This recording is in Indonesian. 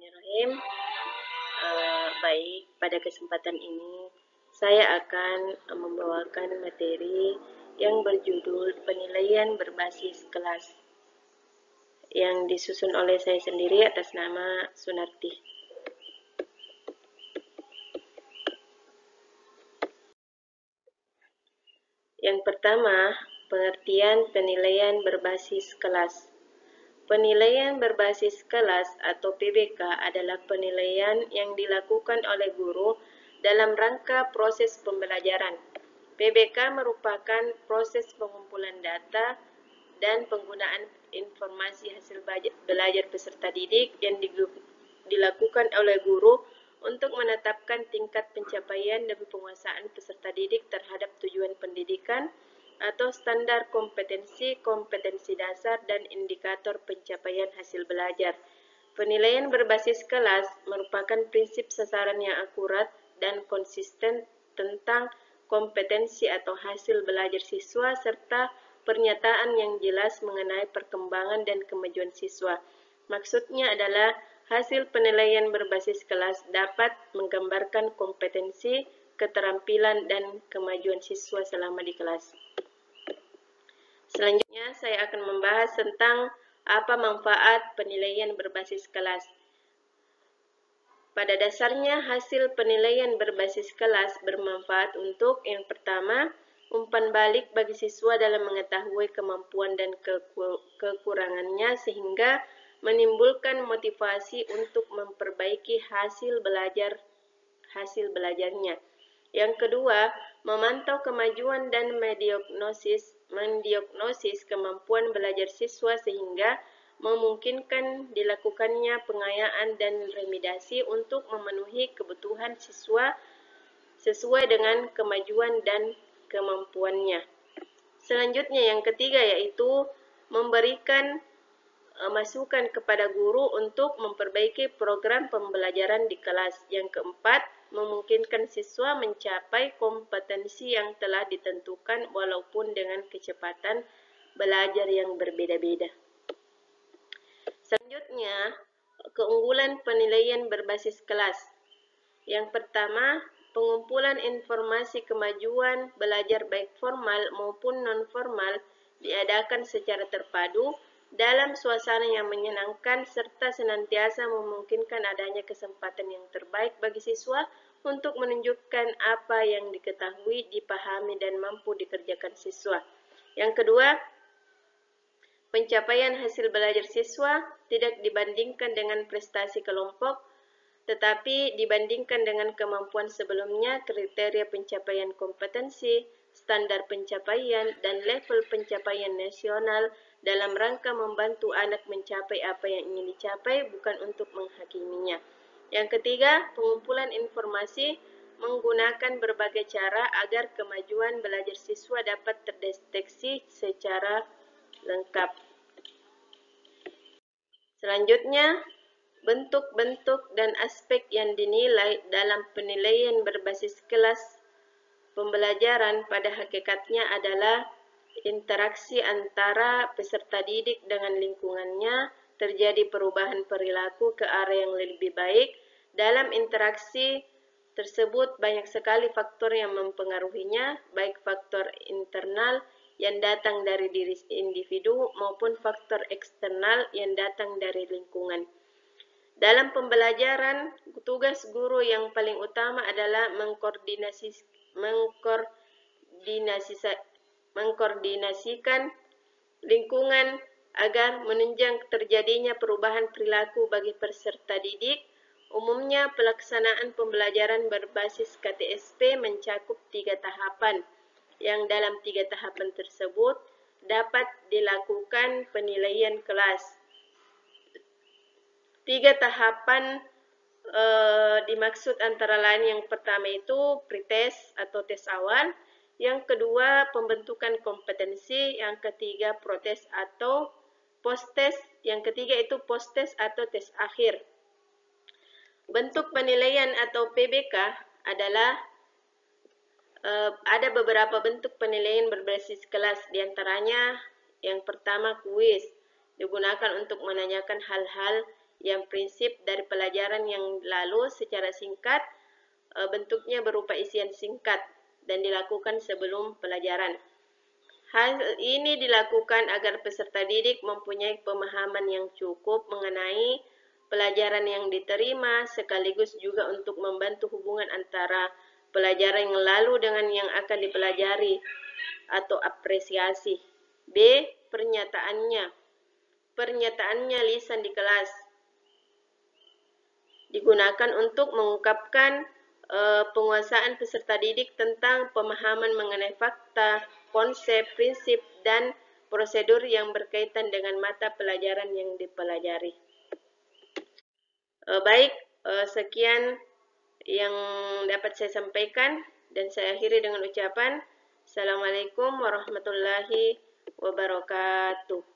Bismillahirrahmanirrahim. Baik, pada kesempatan ini saya akan membawakan materi yang berjudul penilaian berbasis kelas yang disusun oleh saya sendiri atas nama Sunarti. Yang pertama, pengertian penilaian berbasis kelas. Penilaian berbasis kelas atau PBK adalah penilaian yang dilakukan oleh guru dalam rangka proses pembelajaran. PBK merupakan proses pengumpulan data dan penggunaan informasi hasil belajar peserta didik yang dilakukan oleh guru untuk menetapkan tingkat pencapaian dan penguasaan peserta didik terhadap tujuan pendidikan atau standar kompetensi, kompetensi dasar, dan indikator pencapaian hasil belajar. Penilaian berbasis kelas merupakan prinsip sasaran yang akurat dan konsisten tentang kompetensi atau hasil belajar siswa serta pernyataan yang jelas mengenai perkembangan dan kemajuan siswa. Maksudnya adalah hasil penilaian berbasis kelas dapat menggambarkan kompetensi, keterampilan, dan kemajuan siswa selama di kelas. Selanjutnya, saya akan membahas tentang apa manfaat penilaian berbasis kelas. Pada dasarnya, hasil penilaian berbasis kelas bermanfaat untuk yang pertama, umpan balik bagi siswa dalam mengetahui kemampuan dan kekurangannya sehingga menimbulkan motivasi untuk memperbaiki hasil belajarnya. Yang kedua, memantau kemajuan dan mendiagnosis kemampuan belajar siswa sehingga memungkinkan dilakukannya pengayaan dan remediasi untuk memenuhi kebutuhan siswa sesuai dengan kemajuan dan kemampuannya. Selanjutnya yang ketiga yaitu memberikan masukan kepada guru untuk memperbaiki program pembelajaran di kelas. Yang keempat, memungkinkan siswa mencapai kompetensi yang telah ditentukan walaupun dengan kecepatan belajar yang berbeda-beda. Selanjutnya, keunggulan penilaian berbasis kelas. Yang pertama, pengumpulan informasi kemajuan belajar baik formal maupun non-formal diadakan secara terpadu dalam suasana yang menyenangkan serta senantiasa memungkinkan adanya kesempatan yang terbaik bagi siswa untuk menunjukkan apa yang diketahui, dipahami, dan mampu dikerjakan siswa. Yang kedua, pencapaian hasil belajar siswa tidak dibandingkan dengan prestasi kelompok, tetapi dibandingkan dengan kemampuan sebelumnya, kriteria pencapaian kompetensi, standar pencapaian, dan level pencapaian nasional dalam rangka membantu anak mencapai apa yang ingin dicapai, bukan untuk menghakiminya. Yang ketiga, pengumpulan informasi menggunakan berbagai cara agar kemajuan belajar siswa dapat terdeteksi secara lengkap. Selanjutnya, bentuk-bentuk dan aspek yang dinilai dalam penilaian berbasis kelas pembelajaran pada hakikatnya adalah interaksi antara peserta didik dengan lingkungannya, terjadi perubahan perilaku ke arah yang lebih baik. Dalam interaksi tersebut banyak sekali faktor yang mempengaruhinya, baik faktor internal yang datang dari diri individu maupun faktor eksternal yang datang dari lingkungan. Dalam pembelajaran, tugas guru yang paling utama adalah mengkoordinasikan lingkungan agar menunjang terjadinya perubahan perilaku bagi peserta didik. Umumnya, pelaksanaan pembelajaran berbasis KTSP mencakup 3 tahapan, yang dalam 3 tahapan tersebut dapat dilakukan penilaian kelas. 3 tahapan dimaksud antara lain yang pertama itu pretest atau tes awal, yang kedua pembentukan kompetensi, yang ketiga protest atau post-test, yang ketiga itu post-test atau tes akhir. Bentuk penilaian atau PBK adalah ada beberapa bentuk penilaian berbasis kelas, diantaranya yang pertama kuis, digunakan untuk menanyakan hal-hal yang prinsip dari pelajaran yang lalu secara singkat, bentuknya berupa isian singkat dan dilakukan sebelum pelajaran. Hal ini dilakukan agar peserta didik mempunyai pemahaman yang cukup mengenai pelajaran yang diterima, sekaligus juga untuk membantu hubungan antara pelajaran yang lalu dengan yang akan dipelajari atau apresiasi. B. Pernyataannya lisan di kelas digunakan untuk mengungkapkan penguasaan peserta didik tentang pemahaman mengenai fakta, konsep, prinsip, dan prosedur yang berkaitan dengan mata pelajaran yang dipelajari. Baik, sekian yang dapat saya sampaikan dan saya akhiri dengan ucapan Assalamualaikum warahmatullahi wabarakatuh.